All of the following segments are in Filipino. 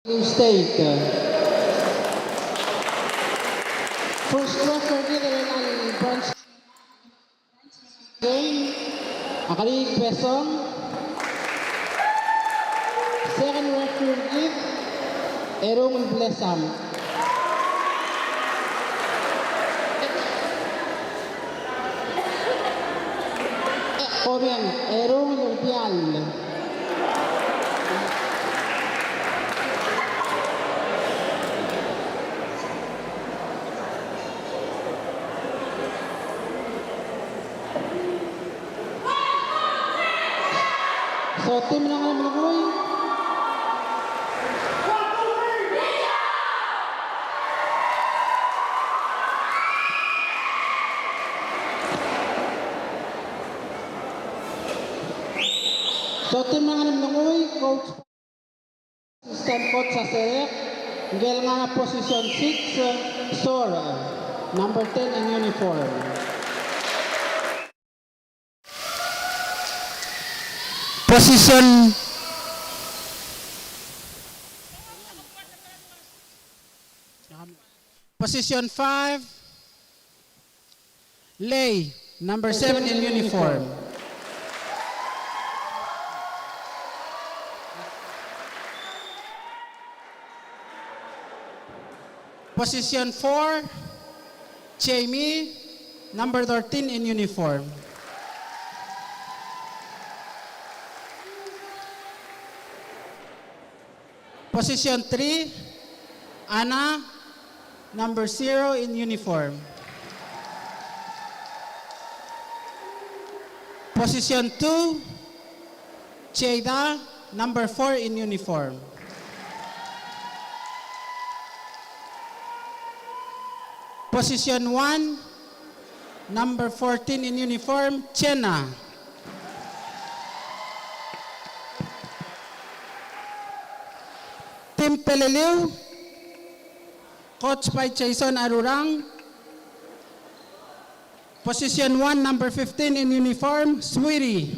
State. First referee ng branch game, Akalig Pesong. Second referee, Erong Blesam. Komen, Erong Lupial. So, team ng Malagoy. So, team ng Malagoy, coach, assistant coach sa Serek. Ngel nga position 6, Sor, number 10 in uniform. Position 5, Lay, number 7 in uniform. Position 4, Jamie, number 13 in uniform. Position 3, Anna, number 0 in uniform. Position 2, Jada, number 4 in uniform. Position 1, number 14 in uniform, Chena. Team Peleliu, coach by Jason Arurang. Position 1, number 15 in uniform, Sweetie.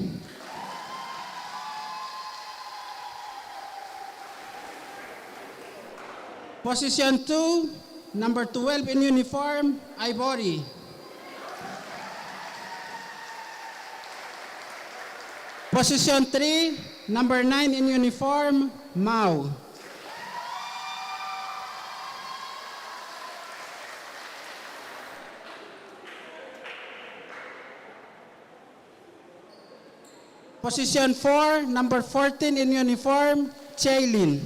Position 2, number 12 in uniform, Ivory. Position 3, number 9 in uniform, Mau. Position 4, number 14 in uniform, Jaylin.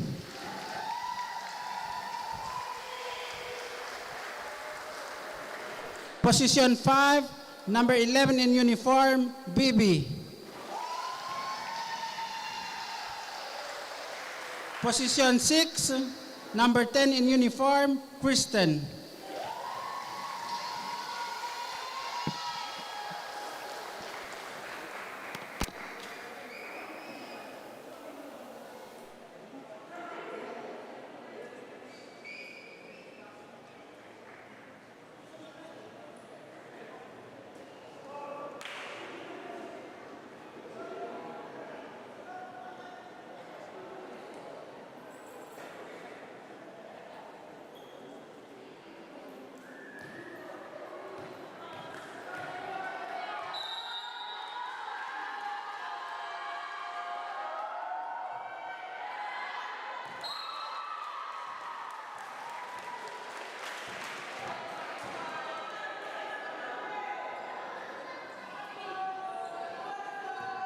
Position 5, number 11 in uniform, Bibi. Position 6, number 10 in uniform, Kristen.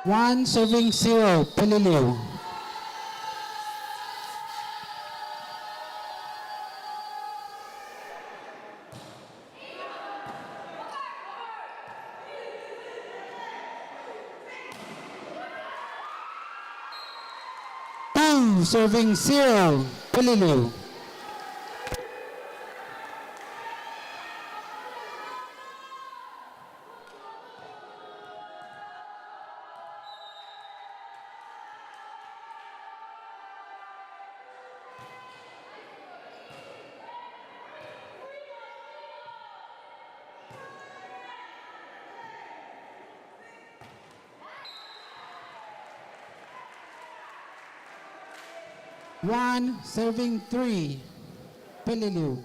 One serving 0, Peleliu. Two serving 0, Peleliu. 1 serving 3, Peleliu.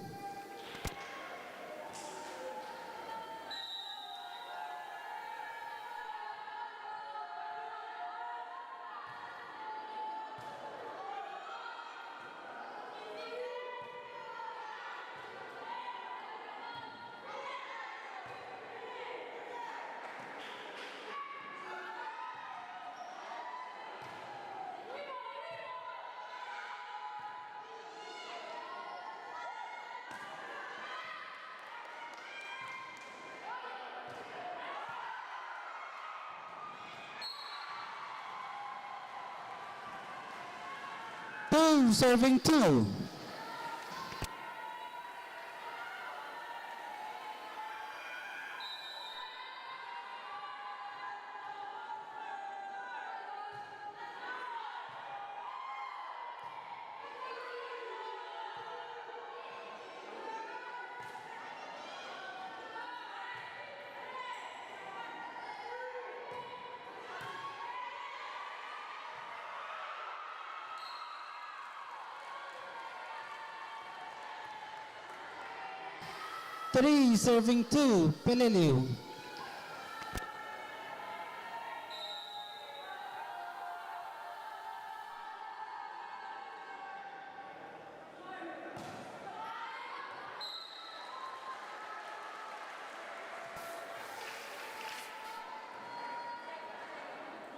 Two serving 2. Three serving 2, Peleliu.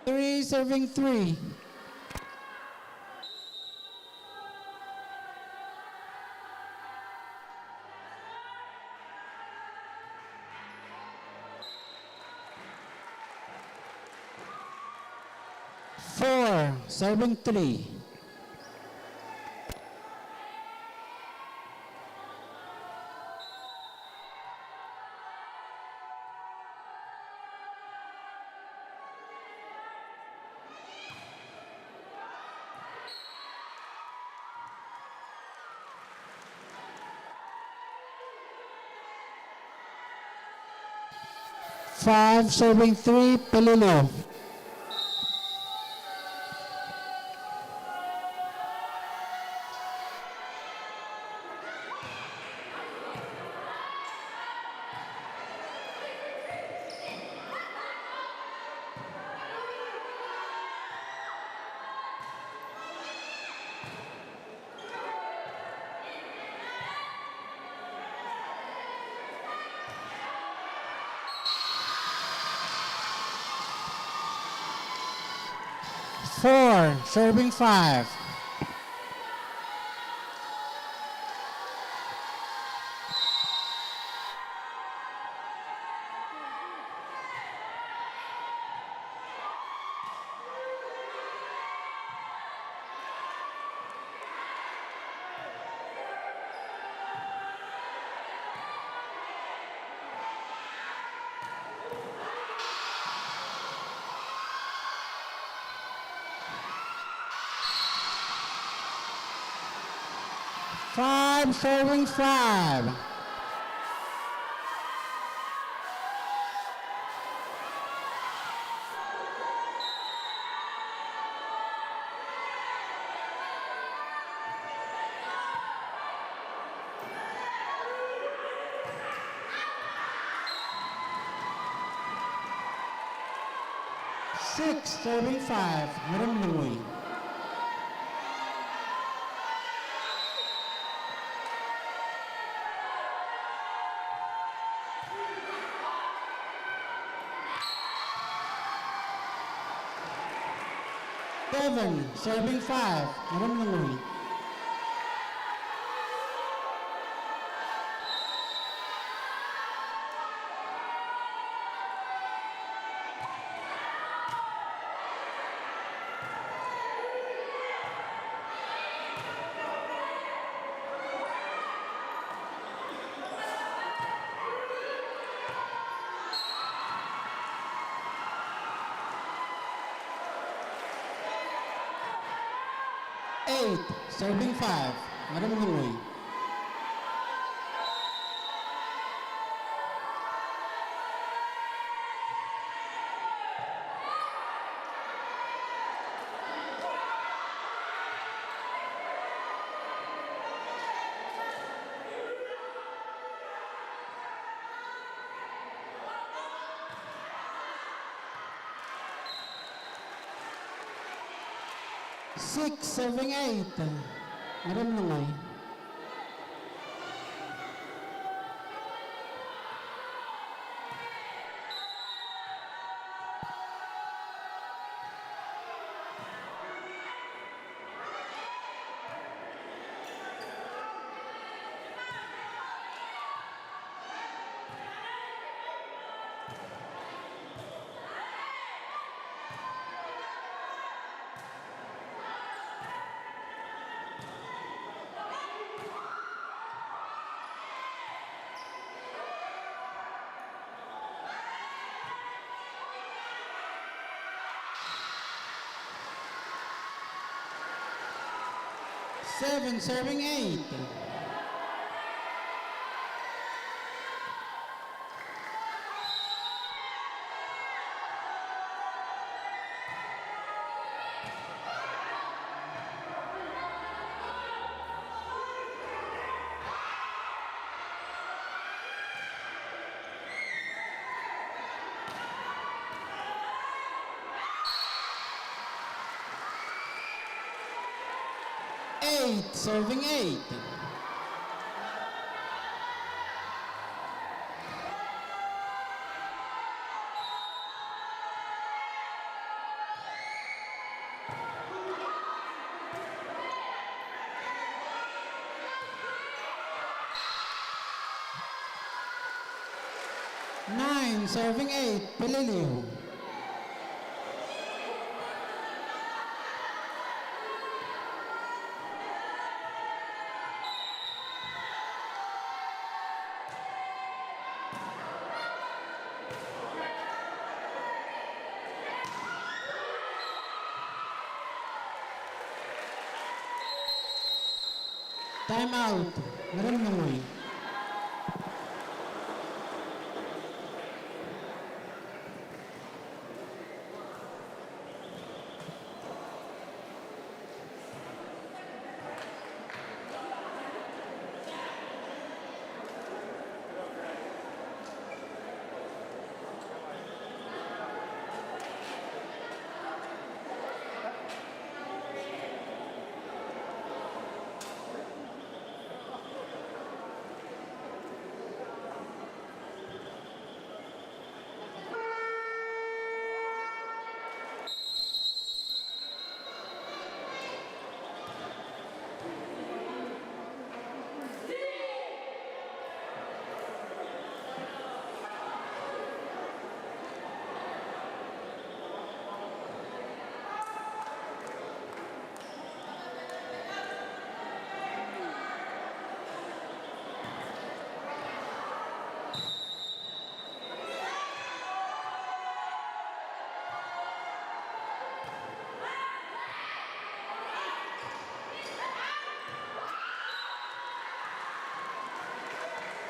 Three serving 3. Four serving 3. Five serving 3, Peleliu. Four serving 5. Five serving 5. Six serving 5, Maramlungoy. Seven serving 5, Maramlungoy. Eight serving 5, Maramlungoy. 6 serving 8. Madam Lungoy. Seven serving 8. Eight serving 8. Nine serving 8. Pililiw. Time out. Madam Lungoy.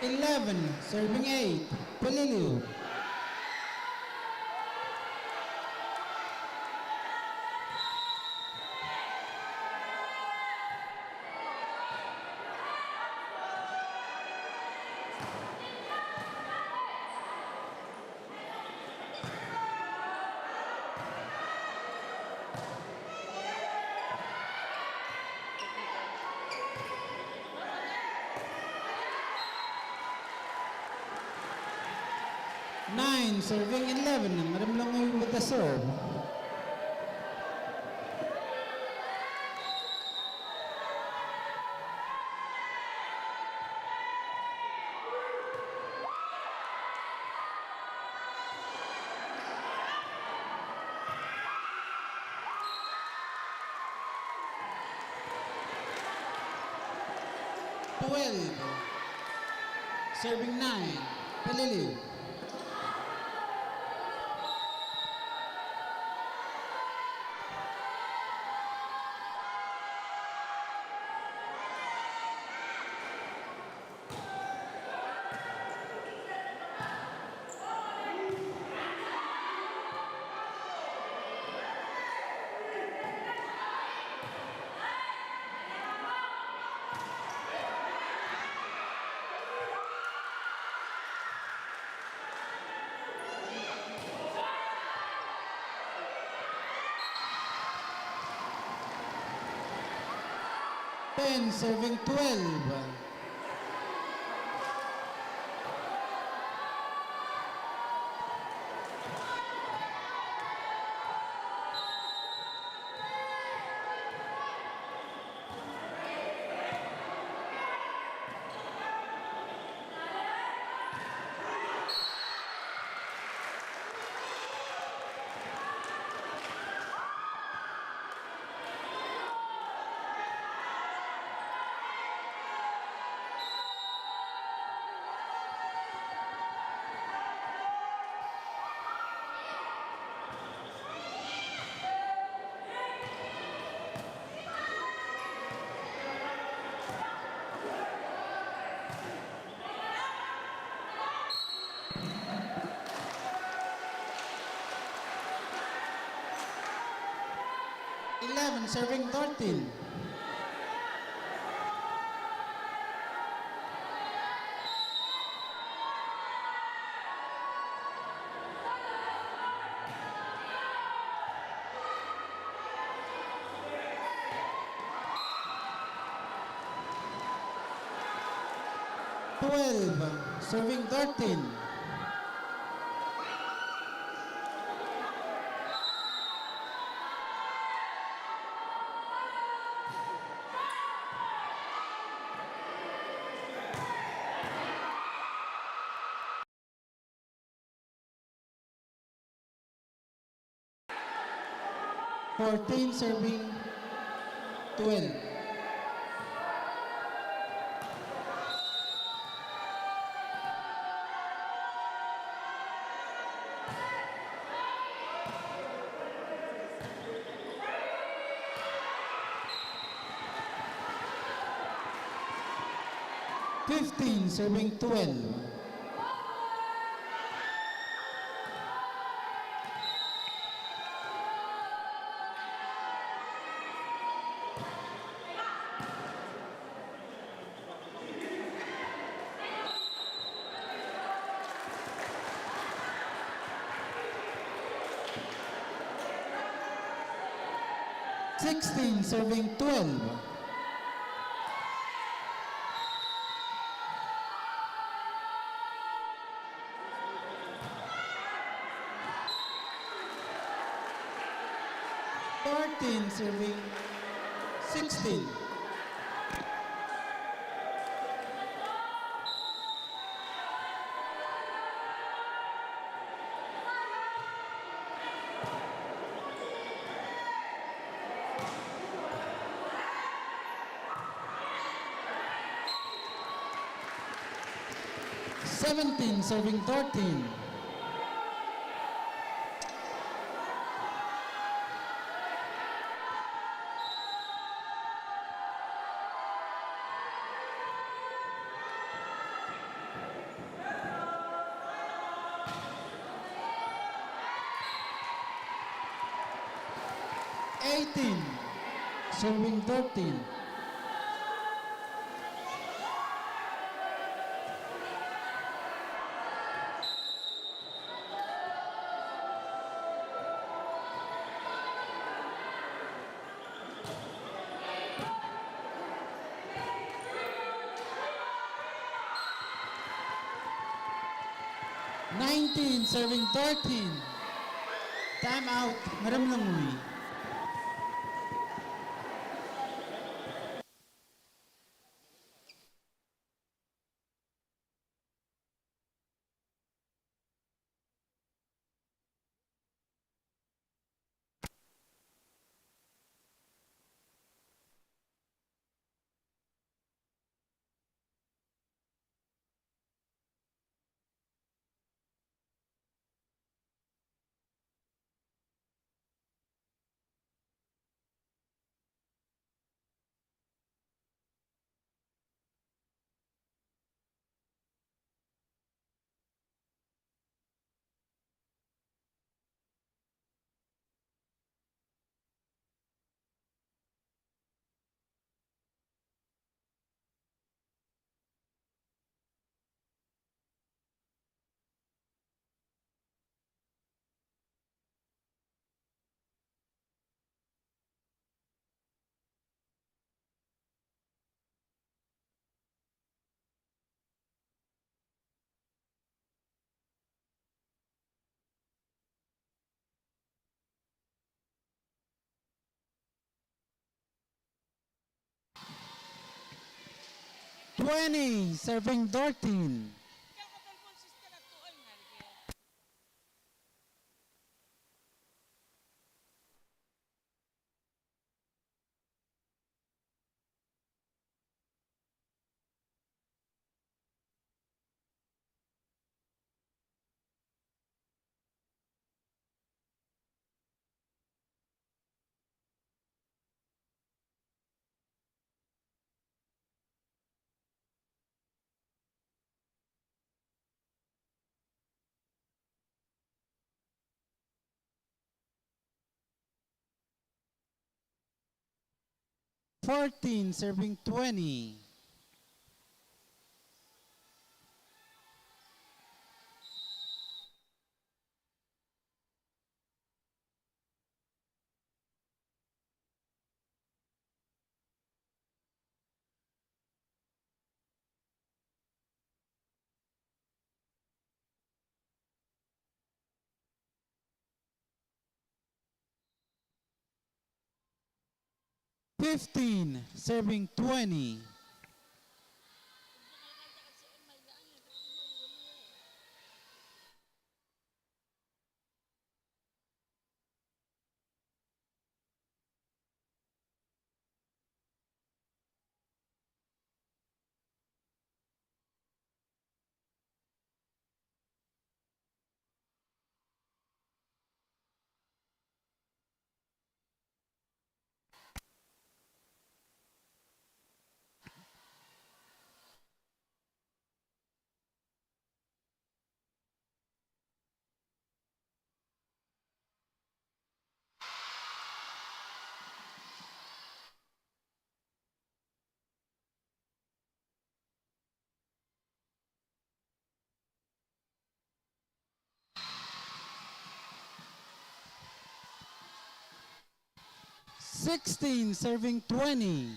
Eleven serving 8. Pililiw. Nine serving 11. Madam Lungoy with the serve. Serving 9. Pililiw. 10 serving 12. 11 serving 13. 12 serving 13. 14 serving 12. 15 serving 12. 16 serving 12. 14 serving 16. 17 serving 13. 18 serving 13. 19 serving 13. Time out, Madam Langoy. 20, serving Dortin. Fourteen, serving 20. Fifteen, serving 20. 16, serving 20.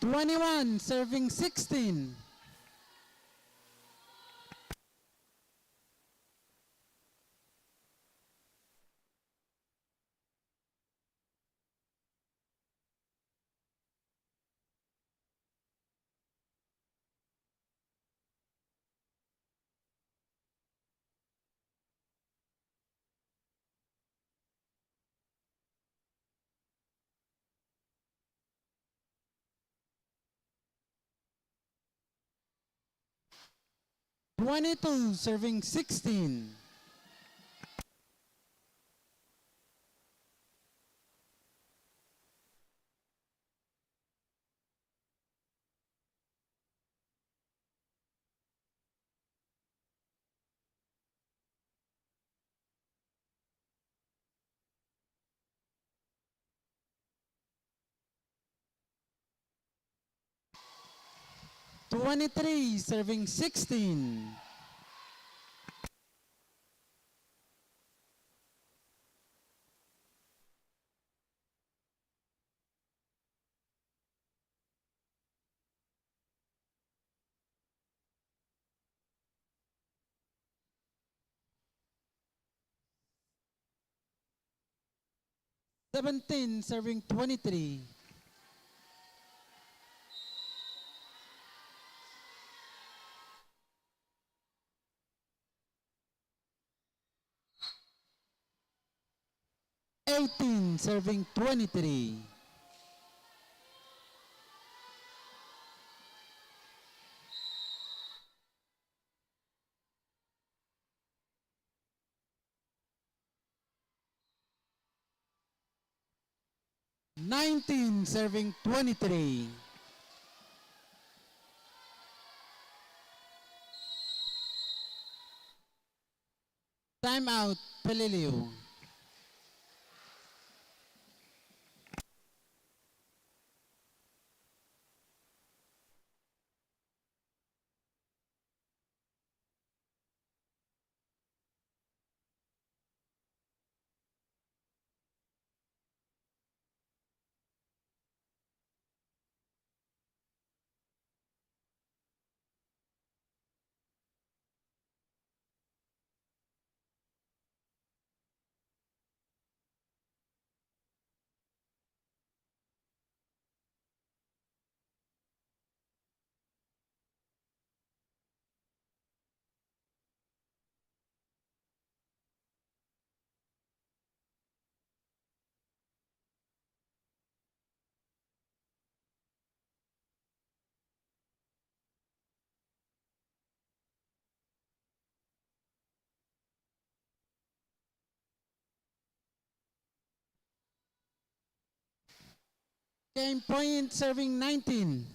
21, serving 16. 22, serving 16. 23, serving 16. 17, serving 23. 18, serving 23. 19, serving 23. Time out, Pelilio. Game point serving 19.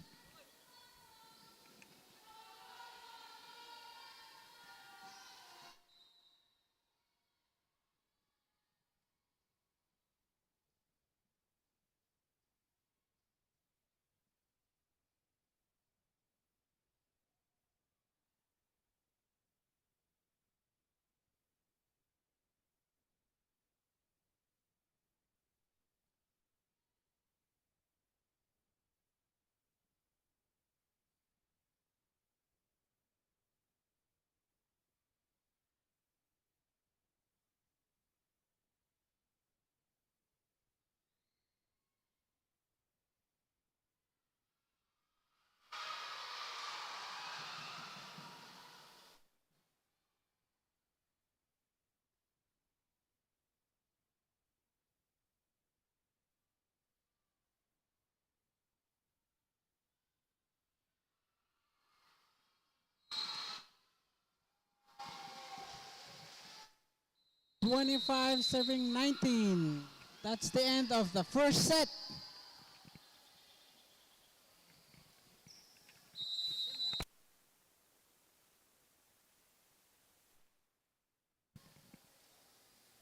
$25 serving 19. That's the end of the first set.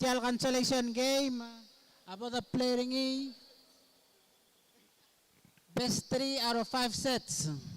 TL consolation game about the playing E. Best 3 out of 5 sets.